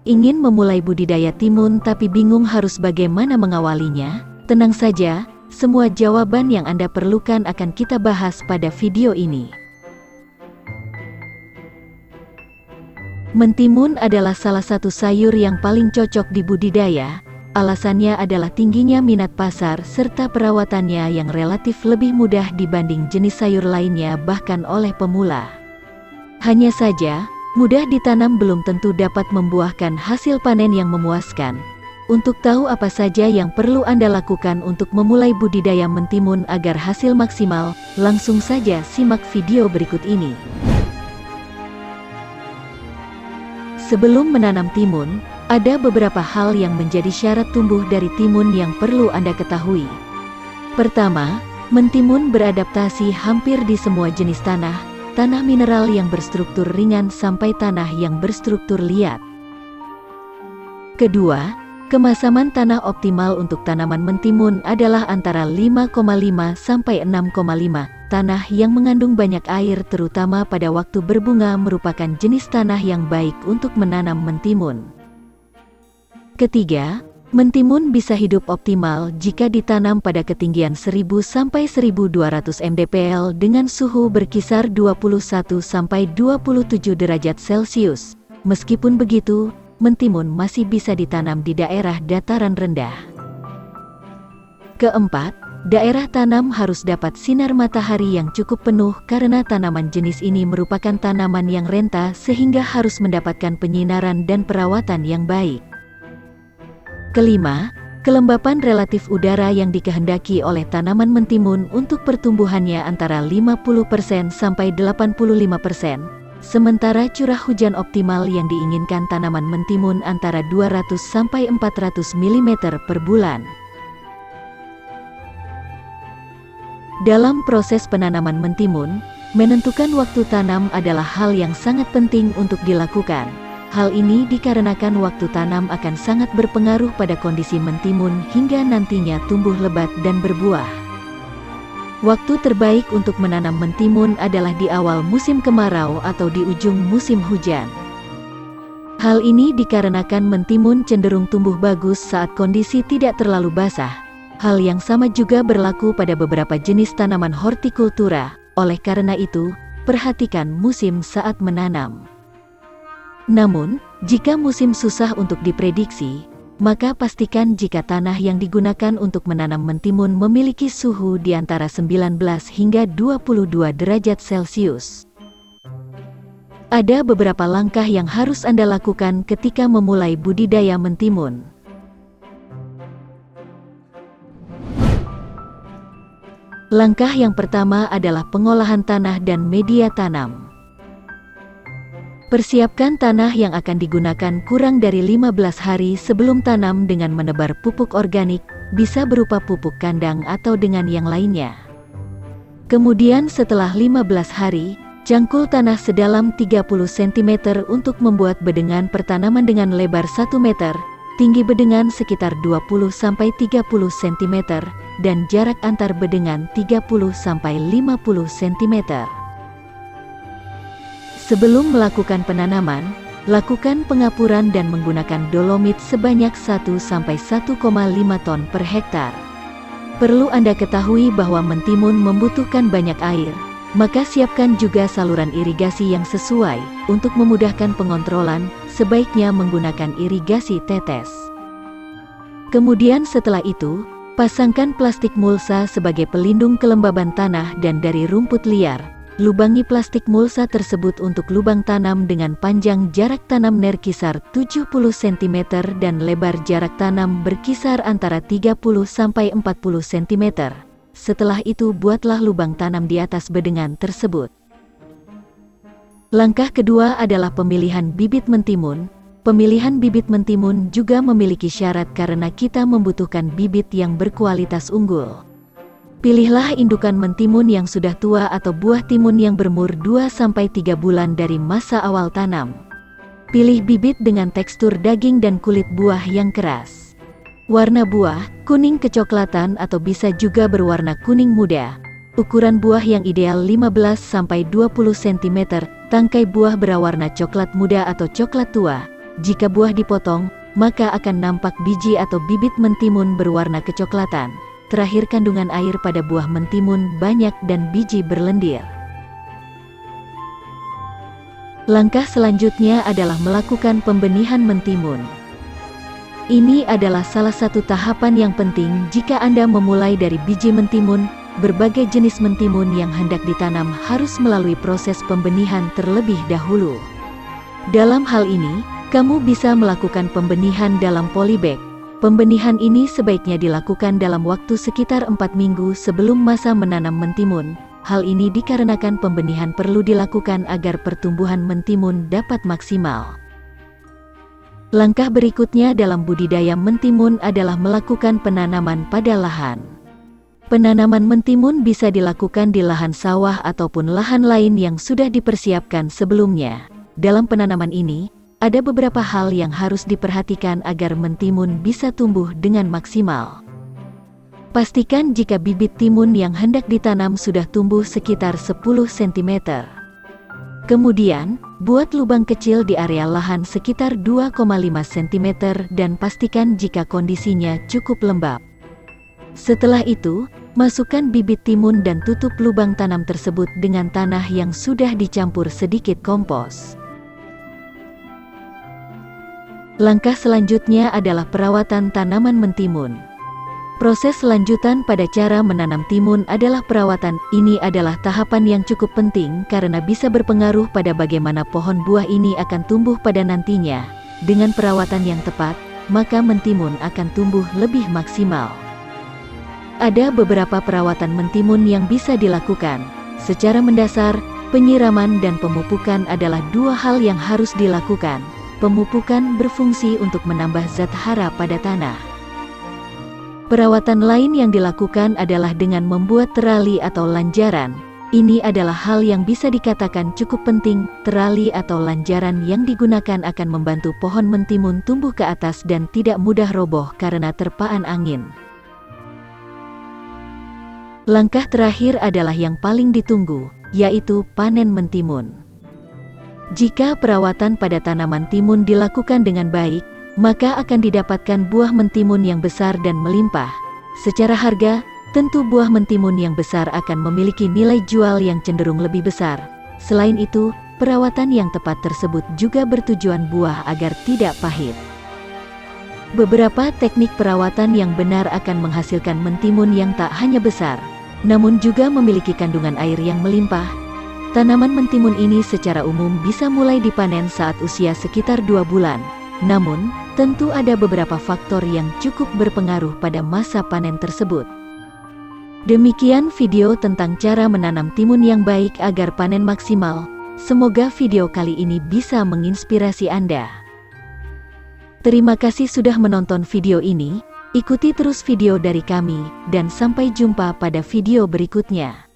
Ingin memulai budidaya timun tapi bingung harus bagaimana mengawalinya? Tenang saja, semua jawaban yang Anda perlukan akan kita bahas pada video ini. Mentimun adalah salah satu sayur yang paling cocok dibudidaya. Alasannya adalah tingginya minat pasar serta perawatannya yang relatif lebih mudah dibanding jenis sayur lainnya bahkan oleh pemula. Hanya saja, mudah ditanam belum tentu dapat membuahkan hasil panen yang memuaskan. Untuk tahu apa saja yang perlu Anda lakukan untuk memulai budidaya mentimun agar hasil maksimal, langsung saja simak video berikut ini. Sebelum menanam timun, ada beberapa hal yang menjadi syarat tumbuh dari timun yang perlu Anda ketahui. Pertama, mentimun beradaptasi hampir di semua jenis tanah mineral yang berstruktur ringan sampai tanah yang berstruktur liat. Kedua, kemasaman tanah optimal untuk tanaman mentimun adalah antara 5,5 sampai 6,5. Tanah yang mengandung banyak air terutama pada waktu berbunga merupakan jenis tanah yang baik untuk menanam mentimun. Ketiga, mentimun bisa hidup optimal jika ditanam pada ketinggian 1000 sampai 1200 mdpl dengan suhu berkisar 21 sampai 27 derajat Celcius. Meskipun begitu, mentimun masih bisa ditanam di daerah dataran rendah. Keempat, daerah tanam harus dapat sinar matahari yang cukup penuh karena tanaman jenis ini merupakan tanaman yang renta sehingga harus mendapatkan penyinaran dan perawatan yang baik. Kelima, kelembapan relatif udara yang dikehendaki oleh tanaman mentimun untuk pertumbuhannya antara 50% sampai 85%, sementara curah hujan optimal yang diinginkan tanaman mentimun antara 200 sampai 400 mm per bulan. Dalam proses penanaman mentimun, menentukan waktu tanam adalah hal yang sangat penting untuk dilakukan. Hal ini dikarenakan waktu tanam akan sangat berpengaruh pada kondisi mentimun hingga nantinya tumbuh lebat dan berbuah. Waktu terbaik untuk menanam mentimun adalah di awal musim kemarau atau di ujung musim hujan. Hal ini dikarenakan mentimun cenderung tumbuh bagus saat kondisi tidak terlalu basah. Hal yang sama juga berlaku pada beberapa jenis tanaman hortikultura. Oleh karena itu, perhatikan musim saat menanam. Namun, jika musim susah untuk diprediksi, maka pastikan jika tanah yang digunakan untuk menanam mentimun memiliki suhu di antara 19 hingga 22 derajat Celcius. Ada beberapa langkah yang harus Anda lakukan ketika memulai budidaya mentimun. Langkah yang pertama adalah pengolahan tanah dan media tanam. Persiapkan tanah yang akan digunakan kurang dari 15 hari sebelum tanam dengan menebar pupuk organik, bisa berupa pupuk kandang atau dengan yang lainnya. Kemudian setelah 15 hari, cangkul tanah sedalam 30 cm untuk membuat bedengan pertanaman dengan lebar 1 meter, tinggi bedengan sekitar 20 sampai 30 cm, dan jarak antar bedengan 30 sampai 50 cm. Sebelum melakukan penanaman, lakukan pengapuran dan menggunakan dolomit sebanyak 1 sampai 1,5 ton per hektar. Perlu Anda ketahui bahwa mentimun membutuhkan banyak air, maka siapkan juga saluran irigasi yang sesuai. Untuk memudahkan pengontrolan, sebaiknya menggunakan irigasi tetes. Kemudian setelah itu, pasangkan plastik mulsa sebagai pelindung kelembaban tanah dan dari rumput liar. Lubangi plastik mulsa tersebut untuk lubang tanam dengan panjang jarak tanam berkisar 70 cm dan lebar jarak tanam berkisar antara 30 sampai 40 cm. Setelah itu buatlah lubang tanam di atas bedengan tersebut. Langkah kedua adalah pemilihan bibit mentimun. Pemilihan bibit mentimun juga memiliki syarat karena kita membutuhkan bibit yang berkualitas unggul. Pilihlah indukan mentimun yang sudah tua atau buah timun yang berumur 2-3 bulan dari masa awal tanam. Pilih bibit dengan tekstur daging dan kulit buah yang keras. Warna buah, kuning kecoklatan atau bisa juga berwarna kuning muda. Ukuran buah yang ideal 15-20 cm, tangkai buah berwarna coklat muda atau coklat tua. Jika buah dipotong, maka akan nampak biji atau bibit mentimun berwarna kecoklatan. Terakhir, kandungan air pada buah mentimun banyak dan biji berlendir. Langkah selanjutnya adalah melakukan pembenihan mentimun. Ini adalah salah satu tahapan yang penting jika Anda memulai dari biji mentimun. Berbagai jenis mentimun yang hendak ditanam harus melalui proses pembenihan terlebih dahulu. Dalam hal ini, kamu bisa melakukan pembenihan dalam polybag. Pembenihan ini sebaiknya dilakukan dalam waktu sekitar 4 minggu sebelum masa menanam mentimun. Hal ini dikarenakan pembenihan perlu dilakukan agar pertumbuhan mentimun dapat maksimal. Langkah berikutnya dalam budidaya mentimun adalah melakukan penanaman pada lahan. Penanaman mentimun bisa dilakukan di lahan sawah ataupun lahan lain yang sudah dipersiapkan sebelumnya. Dalam penanaman ini, ada beberapa hal yang harus diperhatikan agar mentimun bisa tumbuh dengan maksimal. Pastikan jika bibit timun yang hendak ditanam sudah tumbuh sekitar 10 cm. Kemudian, buat lubang kecil di area lahan sekitar 2,5 cm dan pastikan jika kondisinya cukup lembab. Setelah itu, masukkan bibit timun dan tutup lubang tanam tersebut dengan tanah yang sudah dicampur sedikit kompos. Langkah selanjutnya adalah perawatan tanaman mentimun. Proses selanjutan pada cara menanam timun adalah perawatan. Ini adalah tahapan yang cukup penting karena bisa berpengaruh pada bagaimana pohon buah ini akan tumbuh pada nantinya. Dengan perawatan yang tepat, maka mentimun akan tumbuh lebih maksimal. Ada beberapa perawatan mentimun yang bisa dilakukan. Secara mendasar, penyiraman dan pemupukan adalah dua hal yang harus dilakukan. Pemupukan berfungsi untuk menambah zat hara pada tanah. Perawatan lain yang dilakukan adalah dengan membuat terali atau lanjaran. Ini adalah hal yang bisa dikatakan cukup penting. Terali atau lanjaran yang digunakan akan membantu pohon mentimun tumbuh ke atas dan tidak mudah roboh karena terpaan angin. Langkah terakhir adalah yang paling ditunggu, yaitu panen mentimun. Jika perawatan pada tanaman timun dilakukan dengan baik, maka akan didapatkan buah mentimun yang besar dan melimpah. Secara harga, tentu buah mentimun yang besar akan memiliki nilai jual yang cenderung lebih besar. Selain itu, perawatan yang tepat tersebut juga bertujuan buah agar tidak pahit. Beberapa teknik perawatan yang benar akan menghasilkan mentimun yang tak hanya besar, namun juga memiliki kandungan air yang melimpah. Tanaman mentimun ini secara umum bisa mulai dipanen saat usia sekitar 2 bulan. Namun, tentu ada beberapa faktor yang cukup berpengaruh pada masa panen tersebut. Demikian video tentang cara menanam timun yang baik agar panen maksimal. Semoga video kali ini bisa menginspirasi Anda. Terima kasih sudah menonton video ini. Ikuti terus video dari kami, dan sampai jumpa pada video berikutnya.